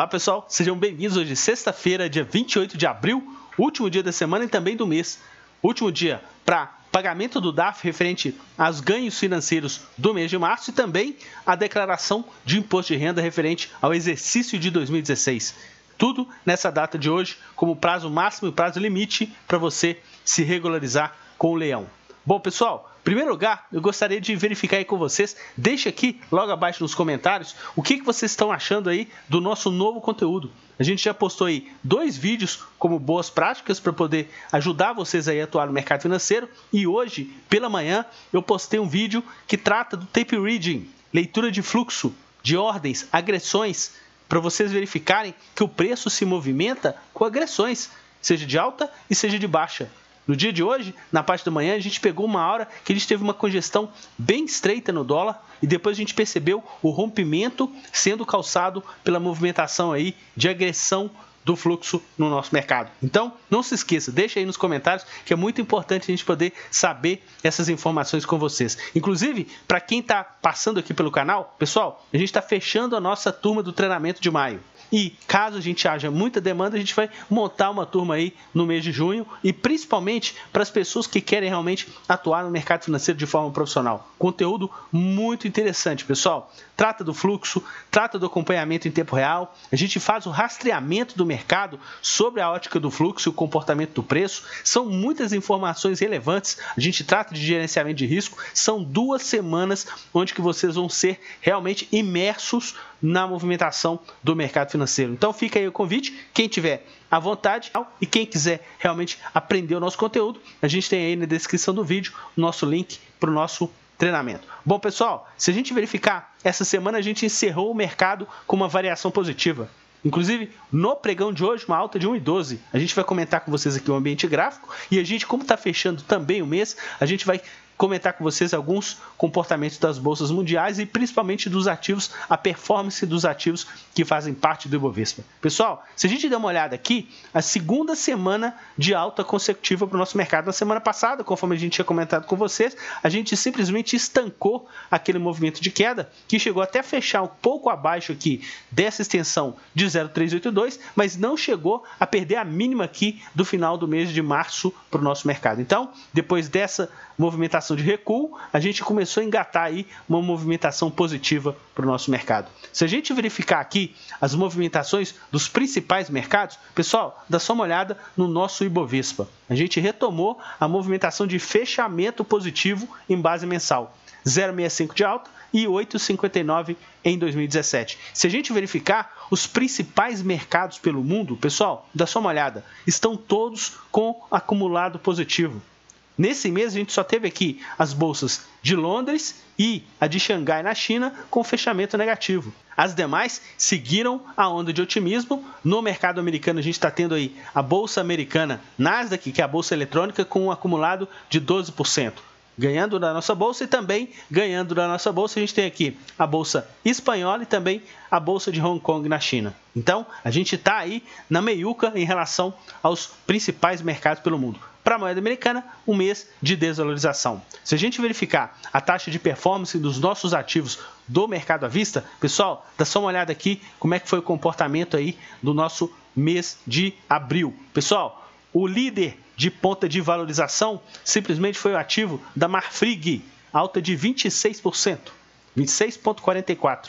Olá pessoal, sejam bem-vindos hoje, sexta-feira, dia 28 de abril, último dia da semana e também do mês. Último dia para pagamento do DARF referente aos ganhos financeiros do mês de março e também a declaração de imposto de renda referente ao exercício de 2016. Tudo nessa data de hoje, como prazo máximo e prazo limite para você se regularizar com o leão. Bom, pessoal, em primeiro lugar, eu gostaria de verificar aí com vocês, deixa aqui logo abaixo nos comentários o que vocês estão achando aí do nosso novo conteúdo. A gente já postou aí 2 vídeos como boas práticas para poder ajudar vocês aí a atuar no mercado financeiro e hoje, pela manhã, eu postei um vídeo que trata do tape reading, leitura de fluxo, de ordens, agressões, para vocês verificarem que o preço se movimenta com agressões, seja de alta e seja de baixa. No dia de hoje, na parte da manhã, a gente pegou uma hora que a gente teve uma congestão bem estreita no dólar e depois a gente percebeu o rompimento sendo calçado pela movimentação aí de agressão do fluxo no nosso mercado. Então, não se esqueça, deixa aí nos comentários que é muito importante a gente poder saber essas informações com vocês. Inclusive, para quem está passando aqui pelo canal, pessoal, a gente está fechando a nossa turma do treinamento de maio. E caso a gente haja muita demanda, a gente vai montar uma turma aí no mês de junho e principalmente para as pessoas que querem realmente atuar no mercado financeiro de forma profissional. Conteúdo muito interessante, pessoal. Trata do fluxo, trata do acompanhamento em tempo real. A gente faz o rastreamento do mercado sobre a ótica do fluxo e o comportamento do preço. São muitas informações relevantes. A gente trata de gerenciamento de risco. São 2 semanas onde que vocês vão ser realmente imersos na movimentação do mercado financeiro. Então fica aí o convite, quem tiver à vontade e quem quiser realmente aprender o nosso conteúdo, a gente tem aí na descrição do vídeo o nosso link para o nosso treinamento. Bom, pessoal, se a gente verificar, essa semana a gente encerrou o mercado com uma variação positiva. Inclusive, no pregão de hoje, uma alta de 1,12. A gente vai comentar com vocês aqui o ambiente gráfico e a gente, como está fechando também o mês, a gente vai comentar com vocês alguns comportamentos das bolsas mundiais e principalmente dos ativos, a performance dos ativos que fazem parte do Ibovespa. Pessoal, se a gente der uma olhada aqui, a segunda semana de alta consecutiva para o nosso mercado. Na semana passada, conforme a gente tinha comentado com vocês, a gente simplesmente estancou aquele movimento de queda que chegou até fechar um pouco abaixo aqui dessa extensão de 0,382, mas não chegou a perder a mínima aqui do final do mês de março para o nosso mercado. Então, depois dessa movimentação de recuo, a gente começou a engatar aí uma movimentação positiva para o nosso mercado. Se a gente verificar aqui as movimentações dos principais mercados, pessoal, dá só uma olhada no nosso Ibovespa. A gente retomou a movimentação de fechamento positivo em base mensal. 0,65 de alta e 8,59 em 2017. Se a gente verificar os principais mercados pelo mundo, pessoal, dá só uma olhada, estão todos com acumulado positivo. Nesse mês, a gente só teve aqui as bolsas de Londres e a de Xangai na China com fechamento negativo. As demais seguiram a onda de otimismo. No mercado americano, a gente está tendo aí a bolsa americana Nasdaq, que é a bolsa eletrônica, com um acumulado de 12%. Ganhando da nossa bolsa e também ganhando da nossa bolsa, a gente tem aqui a bolsa espanhola e também a bolsa de Hong Kong na China. Então, a gente está aí na meiuca em relação aos principais mercados pelo mundo. Para a moeda americana, um mês de desvalorização. Se a gente verificar a taxa de performance dos nossos ativos do mercado à vista, pessoal, dá só uma olhada aqui como é que foi o comportamento aí do nosso mês de abril. Pessoal, o líder de ponta de valorização simplesmente foi o ativo da Marfrig, alta de 26%, 26,44%.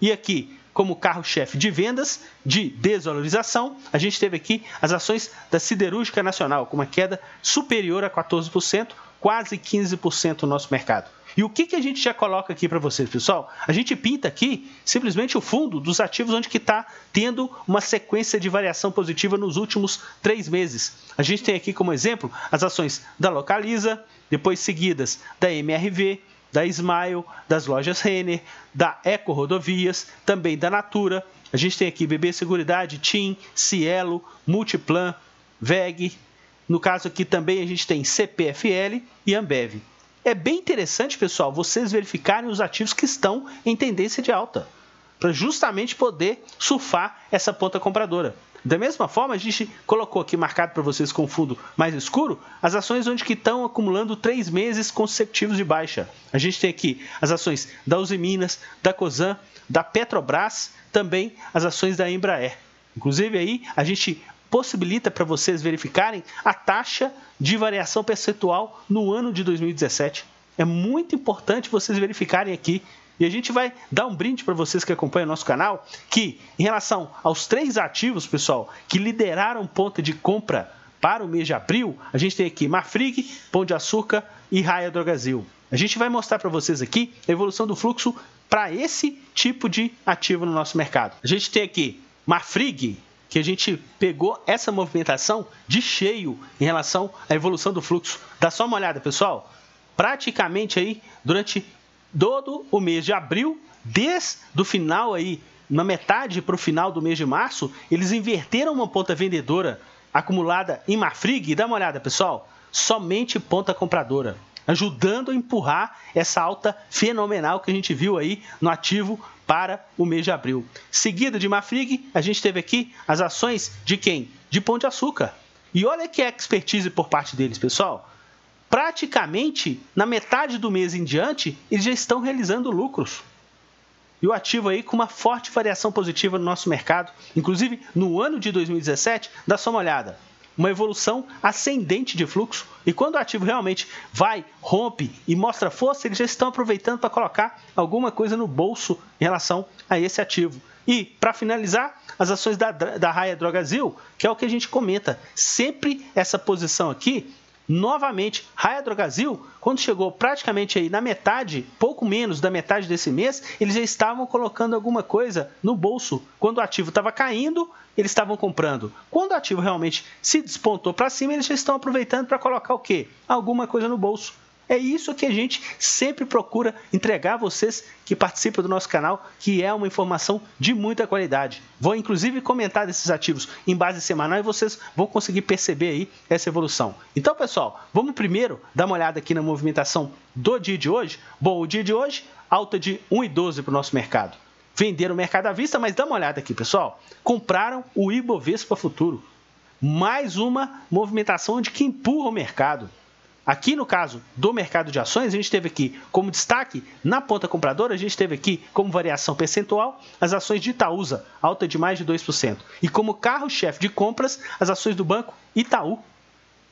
E aqui, como carro-chefe de vendas de desvalorização, a gente teve aqui as ações da Siderúrgica Nacional, com uma queda superior a 14%, quase 15% no nosso mercado. E o que a gente já coloca aqui para vocês, pessoal? A gente pinta aqui simplesmente o fundo dos ativos onde que está tendo uma sequência de variação positiva nos últimos 3 meses. A gente tem aqui como exemplo as ações da Localiza, depois seguidas da MRV, da Smile, das lojas Renner, da Eco Rodovias, também da Natura. A gente tem aqui BB Seguridade, TIM, Cielo, Multiplan, VEG. No caso aqui também a gente tem CPFL e Ambev. É bem interessante, pessoal, vocês verificarem os ativos que estão em tendência de alta, para justamente poder surfar essa ponta compradora. Da mesma forma, a gente colocou aqui marcado para vocês com fundo mais escuro as ações onde que estão acumulando 3 meses consecutivos de baixa. A gente tem aqui as ações da Uzi Minas, da Cosan, da Petrobras, também as ações da Embraer. Inclusive aí a gente possibilita para vocês verificarem a taxa de variação percentual no ano de 2017. É muito importante vocês verificarem aqui. E a gente vai dar um brinde para vocês que acompanham o nosso canal, que em relação aos 3 ativos, pessoal, que lideraram ponta de compra para o mês de abril, a gente tem aqui Marfrig, Pão de Açúcar e Raia Drogasil. A gente vai mostrar para vocês aqui a evolução do fluxo para esse tipo de ativo no nosso mercado. A gente tem aqui Marfrig, que a gente pegou essa movimentação de cheio em relação à evolução do fluxo. Dá só uma olhada, pessoal. Praticamente aí, durante todo o mês de abril, desde o final aí, na metade para o final do mês de março, eles inverteram uma ponta vendedora acumulada em Marfrig. Dá uma olhada, pessoal. Somente ponta compradora, ajudando a empurrar essa alta fenomenal que a gente viu aí no ativo para o mês de abril. Seguida de Marfrig, a gente teve aqui as ações de quem? De Pão de Açúcar. E olha que expertise por parte deles, pessoal. Praticamente, na metade do mês em diante, eles já estão realizando lucros. E o ativo aí com uma forte variação positiva no nosso mercado. Inclusive, no ano de 2017, dá só uma olhada. Uma evolução ascendente de fluxo. E quando o ativo realmente vai, rompe e mostra força, eles já estão aproveitando para colocar alguma coisa no bolso em relação a esse ativo. E, para finalizar, as ações da Raia Drogasil, que é o que a gente comenta. Sempre essa posição aqui, novamente, Raia Drogasil, quando chegou praticamente aí na metade, pouco menos da metade desse mês, eles já estavam colocando alguma coisa no bolso. Quando o ativo estava caindo, eles estavam comprando. Quando o ativo realmente se despontou para cima, eles já estão aproveitando para colocar o quê? Alguma coisa no bolso. É isso que a gente sempre procura entregar a vocês que participam do nosso canal, que é uma informação de muita qualidade. Vou inclusive comentar desses ativos em base semanal e vocês vão conseguir perceber aí essa evolução. Então, pessoal, vamos primeiro dar uma olhada aqui na movimentação do dia de hoje. Bom, o dia de hoje, alta de 1,12 para o nosso mercado. Venderam o mercado à vista, mas dá uma olhada aqui, pessoal. Compraram o Ibovespa Futuro. Mais uma movimentação de que empurra o mercado. Aqui no caso do mercado de ações, a gente teve aqui como destaque, na ponta compradora, a gente teve aqui como variação percentual as ações de Itaúsa, alta de mais de 2%. E como carro-chefe de compras, as ações do Banco Itaú,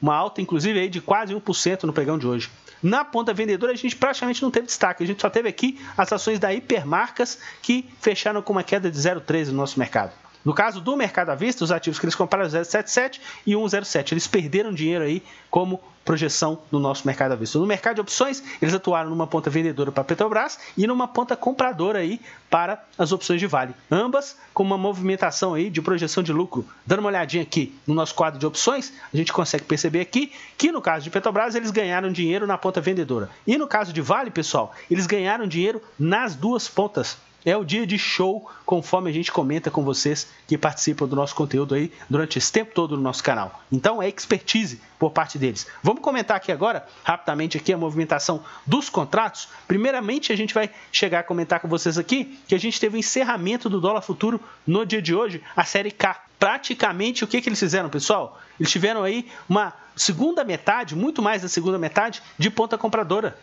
uma alta inclusive aí de quase 1% no pregão de hoje. Na ponta vendedora, a gente praticamente não teve destaque, a gente só teve aqui as ações da Hipermarcas que fecharam com uma queda de 0,13 no nosso mercado. No caso do mercado à vista, os ativos que eles compraram 0,77 e 1,07. Eles perderam dinheiro aí como projeção no nosso mercado à vista. No mercado de opções, eles atuaram numa ponta vendedora para a Petrobras e numa ponta compradora aí para as opções de Vale. Ambas com uma movimentação aí de projeção de lucro. Dando uma olhadinha aqui no nosso quadro de opções, a gente consegue perceber aqui que no caso de Petrobras, eles ganharam dinheiro na ponta vendedora. E no caso de Vale, pessoal, eles ganharam dinheiro nas duas pontas. É o dia de show, conforme a gente comenta com vocês que participam do nosso conteúdo aí durante esse tempo todo no nosso canal. Então é expertise por parte deles. Vamos comentar aqui agora, rapidamente, aqui a movimentação dos contratos. Primeiramente, a gente vai chegar a comentar com vocês aqui que a gente teve o encerramento do dólar futuro no dia de hoje, a série K. Praticamente, o que eles fizeram, pessoal? Eles tiveram aí uma segunda metade, muito mais da segunda metade, de ponta compradora.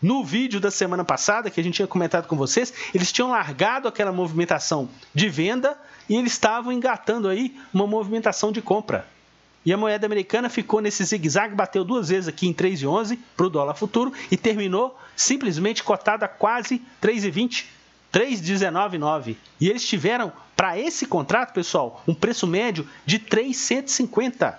No vídeo da semana passada, que a gente tinha comentado com vocês, eles tinham largado aquela movimentação de venda e eles estavam engatando aí uma movimentação de compra. E a moeda americana ficou nesse zigue-zague, bateu 2 vezes aqui em 3,11 para o dólar futuro e terminou simplesmente cotada a quase 3,20, 3,19,9. E eles tiveram, para esse contrato, pessoal, um preço médio de 3,150.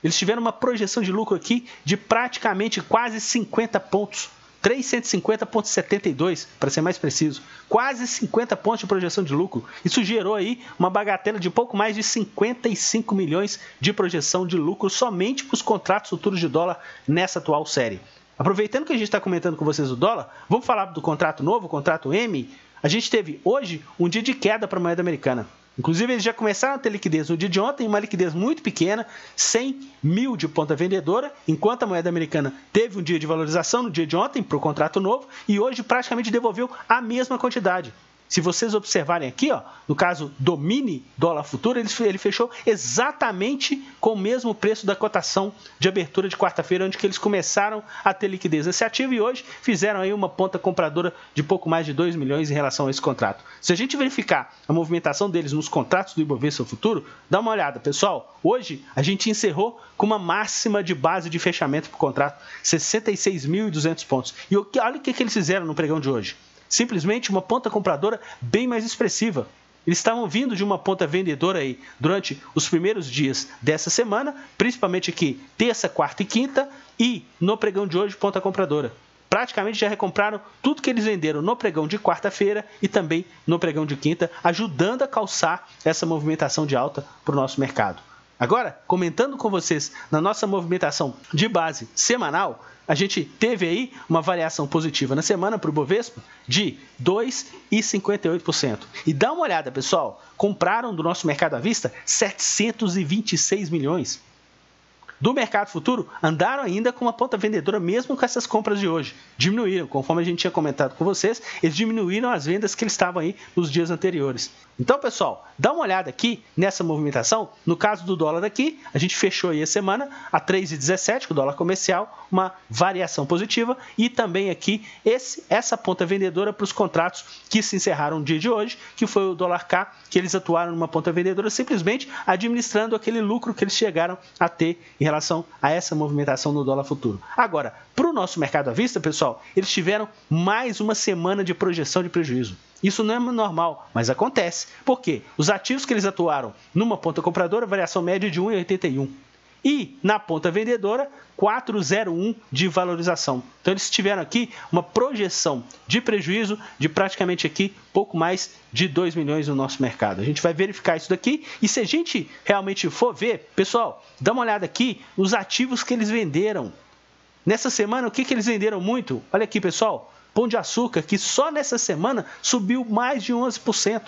Eles tiveram uma projeção de lucro aqui de praticamente quase 50 pontos. 350,72, para ser mais preciso. Quase 50 pontos de projeção de lucro. Isso gerou aí uma bagatela de pouco mais de 55 milhões de projeção de lucro somente para os contratos futuros de dólar nessa atual série. Aproveitando que a gente está comentando com vocês o dólar, vamos falar do contrato novo, o contrato M. A gente teve hoje um dia de queda para a moeda americana. Inclusive, eles já começaram a ter liquidez no dia de ontem, uma liquidez muito pequena, 100 mil de ponta vendedora, enquanto a moeda americana teve um dia de valorização no dia de ontem para o contrato novo e hoje praticamente devolveu a mesma quantidade. Se vocês observarem aqui, ó, no caso do mini dólar futuro, ele fechou exatamente com o mesmo preço da cotação de abertura de quarta-feira, onde que eles começaram a ter liquidez nesse ativo e hoje fizeram aí uma ponta compradora de pouco mais de 2 milhões em relação a esse contrato. Se a gente verificar a movimentação deles nos contratos do Ibovespa Futuro, dá uma olhada, pessoal. Hoje a gente encerrou com uma máxima de base de fechamento para o contrato, 66.200 pontos. E olha o que eles fizeram no pregão de hoje. Simplesmente uma ponta compradora bem mais expressiva. Eles estavam vindo de uma ponta vendedora aí durante os primeiros dias dessa semana, principalmente aqui terça, quarta e quinta, e no pregão de hoje ponta compradora. Praticamente já recompraram tudo que eles venderam no pregão de quarta-feira e também no pregão de quinta, ajudando a calçar essa movimentação de alta para o nosso mercado. Agora, comentando com vocês na nossa movimentação de base semanal, a gente teve aí uma variação positiva na semana para o Bovespa de 2,58%. E dá uma olhada, pessoal, compraram do nosso mercado à vista 726 milhões. Do mercado futuro, andaram ainda com uma ponta vendedora mesmo com essas compras de hoje. Diminuíram, conforme a gente tinha comentado com vocês, eles diminuíram as vendas que eles estavam aí nos dias anteriores. Então, pessoal, dá uma olhada aqui nessa movimentação. No caso do dólar aqui, a gente fechou aí a semana a 3,17, o dólar comercial, uma variação positiva. E também aqui essa ponta vendedora para os contratos que se encerraram no dia de hoje, que foi o dólar K, que eles atuaram numa ponta vendedora simplesmente administrando aquele lucro que eles chegaram a ter em relação a essa movimentação no dólar futuro. Agora, para o nosso mercado à vista, pessoal, eles tiveram mais uma semana de projeção de prejuízo. Isso não é normal, mas acontece. Por quê? Os ativos que eles atuaram numa ponta compradora, variação média de 1,81. E na ponta vendedora, 4,01 de valorização. Então eles tiveram aqui uma projeção de prejuízo de praticamente aqui pouco mais de 2 milhões no nosso mercado. A gente vai verificar isso daqui e se a gente realmente for ver, pessoal, dá uma olhada aqui nos ativos que eles venderam. Nessa semana, o que eles venderam muito? Olha aqui, pessoal. Pão de Açúcar, que só nessa semana subiu mais de 11%.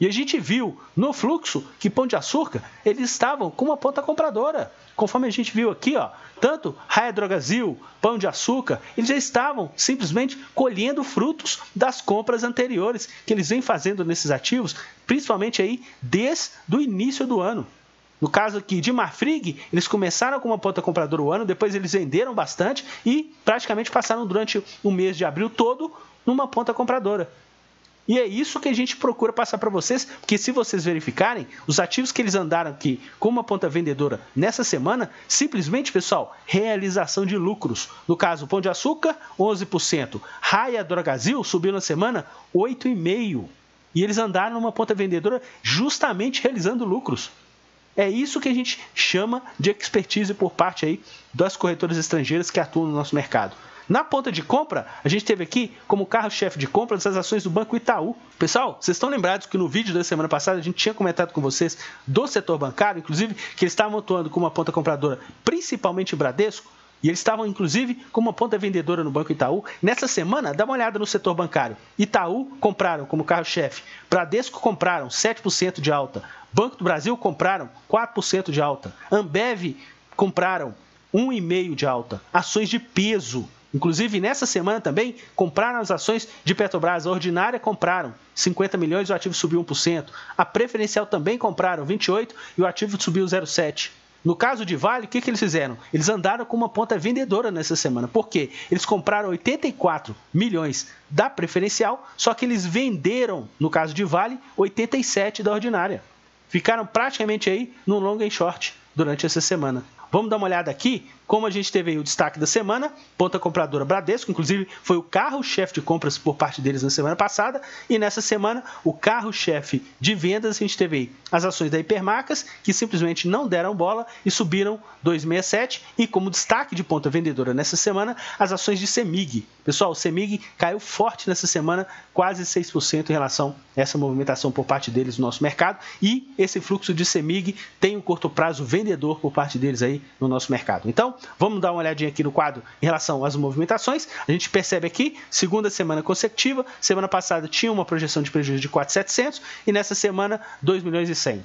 E a gente viu no fluxo que Pão de Açúcar, eles estavam com uma ponta compradora. Conforme a gente viu aqui, ó, tanto Raia Drogasil, Pão de Açúcar, eles já estavam simplesmente colhendo frutos das compras anteriores que eles vêm fazendo nesses ativos, principalmente aí desde o início do ano. No caso aqui de Marfrig, eles começaram com uma ponta compradora o ano, depois eles venderam bastante e praticamente passaram durante o mês de abril todo numa ponta compradora. E é isso que a gente procura passar para vocês, porque se vocês verificarem, os ativos que eles andaram aqui com uma ponta vendedora nessa semana, simplesmente, pessoal, realização de lucros. No caso, Pão de Açúcar, 11%. Raia Drogasil subiu na semana 8,5%. E eles andaram numa ponta vendedora justamente realizando lucros. É isso que a gente chama de expertise por parte aí das corretoras estrangeiras que atuam no nosso mercado. Na ponta de compra, a gente teve aqui como carro-chefe de compra as ações do Banco Itaú. Pessoal, vocês estão lembrados que no vídeo da semana passada a gente tinha comentado com vocês do setor bancário, inclusive que eles estavam atuando com uma ponta compradora, principalmente Bradesco, e eles estavam, inclusive, com uma ponta vendedora no Banco Itaú. Nessa semana, dá uma olhada no setor bancário. Itaú compraram como carro-chefe. Bradesco compraram 7% de alta. Banco do Brasil compraram 4% de alta. Ambev compraram 1,5% de alta. Ações de peso. Inclusive, nessa semana também, compraram as ações de Petrobras. A ordinária compraram 50 milhões e o ativo subiu 1%. A preferencial também compraram 28 e o ativo subiu 0,7%. No caso de Vale, o que eles fizeram? Eles andaram com uma ponta vendedora nessa semana. Por quê? Eles compraram 84 milhões da preferencial, só que eles venderam, no caso de Vale, 87 da ordinária. Ficaram praticamente aí no long and short durante essa semana. Vamos dar uma olhada aqui, como a gente teve aí o destaque da semana, ponta compradora Bradesco, inclusive foi o carro-chefe de compras por parte deles na semana passada, e nessa semana o carro-chefe de vendas, a gente teve aí as ações da Hipermarcas, que simplesmente não deram bola e subiram 2,67, e como destaque de ponta vendedora nessa semana, as ações de Semig. Pessoal, o Semig caiu forte nessa semana, quase 6% em relação a essa movimentação por parte deles no nosso mercado, e esse fluxo de Semig tem um curto prazo vendedor por parte deles aí no nosso mercado. Então, vamos dar uma olhadinha aqui no quadro em relação às movimentações. A gente percebe aqui, segunda semana consecutiva, semana passada tinha uma projeção de prejuízo de 4.700 e nessa semana 2 milhões e 100.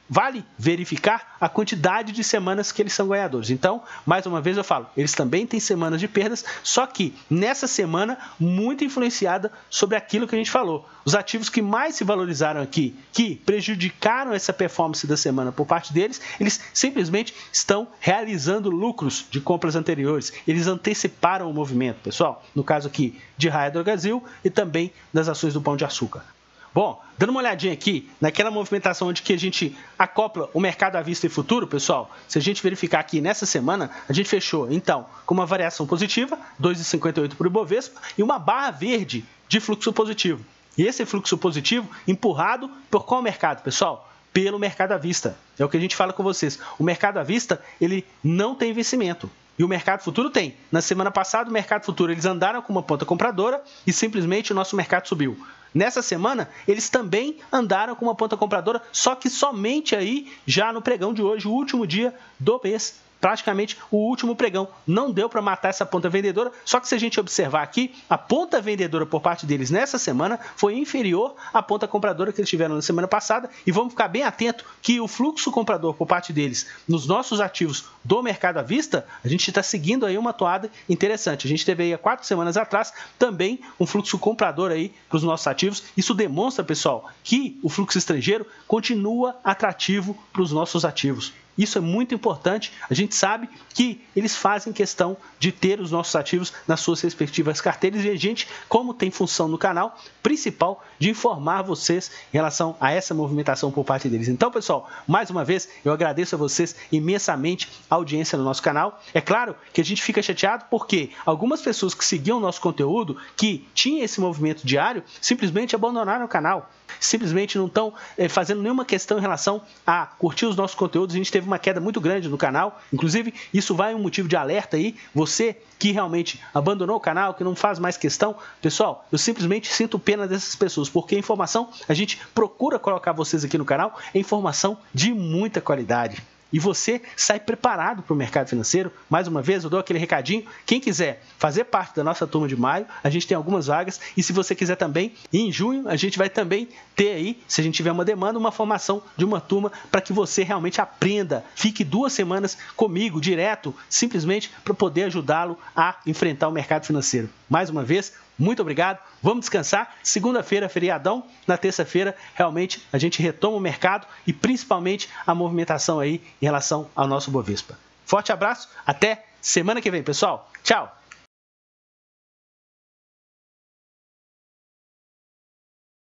vale verificar a quantidade de semanas que eles são ganhadores. Então, mais uma vez eu falo, eles também têm semanas de perdas, só que nessa semana muito influenciada sobre aquilo que a gente falou. Os ativos que mais se valorizaram aqui, que prejudicaram essa performance da semana por parte deles, eles simplesmente estão realizando lucros de compras anteriores. Eles anteciparam o movimento, pessoal. No caso aqui de Raia Drogasil e também das ações do Pão de Açúcar. Bom, dando uma olhadinha aqui naquela movimentação onde que a gente acopla o mercado à vista e futuro, pessoal, se a gente verificar aqui nessa semana, a gente fechou, então, com uma variação positiva, 2,58 para o Ibovespa, e uma barra verde de fluxo positivo. E esse fluxo positivo empurrado por qual mercado, pessoal? Pelo mercado à vista. É o que a gente fala com vocês. O mercado à vista, ele não tem vencimento. E o mercado futuro tem. Na semana passada, o mercado futuro, eles andaram com uma ponta compradora e simplesmente o nosso mercado subiu. Nessa semana, eles também andaram com uma ponta compradora, só que somente aí, já no pregão de hoje, o último dia do mês, praticamente o último pregão. Não deu para matar essa ponta vendedora, só que se a gente observar aqui, a ponta vendedora por parte deles nessa semana foi inferior à ponta compradora que eles tiveram na semana passada, e vamos ficar bem atento que o fluxo comprador por parte deles nos nossos ativos do mercado à vista, a gente está seguindo aí uma toada interessante. A gente teve aí há 4 semanas atrás também um fluxo comprador aí para os nossos ativos. Isso demonstra, pessoal, que o fluxo estrangeiro continua atrativo para os nossos ativos. Isso é muito importante. A gente sabe que eles fazem questão de ter os nossos ativos nas suas respectivas carteiras e a gente, como tem função no canal principal de informar vocês em relação a essa movimentação por parte deles. Então, pessoal, mais uma vez, eu agradeço a vocês imensamente a audiência no nosso canal. É claro que a gente fica chateado porque algumas pessoas que seguiam o nosso conteúdo, que tinham esse movimento diário, simplesmente abandonaram o canal. Simplesmente não estão fazendo nenhuma questão em relação a curtir os nossos conteúdos. A gente teve uma queda muito grande no canal, inclusive isso vai um motivo de alerta aí, você que realmente abandonou o canal, que não faz mais questão, pessoal, eu simplesmente sinto pena dessas pessoas, porque a informação, a gente procura colocar vocês aqui no canal, é informação de muita qualidade. E você sai preparado para o mercado financeiro. Mais uma vez, eu dou aquele recadinho. Quem quiser fazer parte da nossa turma de maio, a gente tem algumas vagas. E se você quiser também, em junho, a gente vai também ter aí, se a gente tiver uma demanda, uma formação de uma turma para que você realmente aprenda. Fique 2 semanas comigo, direto, simplesmente para poder ajudá-lo a enfrentar o mercado financeiro. Mais uma vez, muito obrigado. Vamos descansar. Segunda-feira, feriadão. Na terça-feira, realmente, a gente retoma o mercado e principalmente a movimentação aí em relação ao nosso Bovespa. Forte abraço. Até semana que vem, pessoal. Tchau.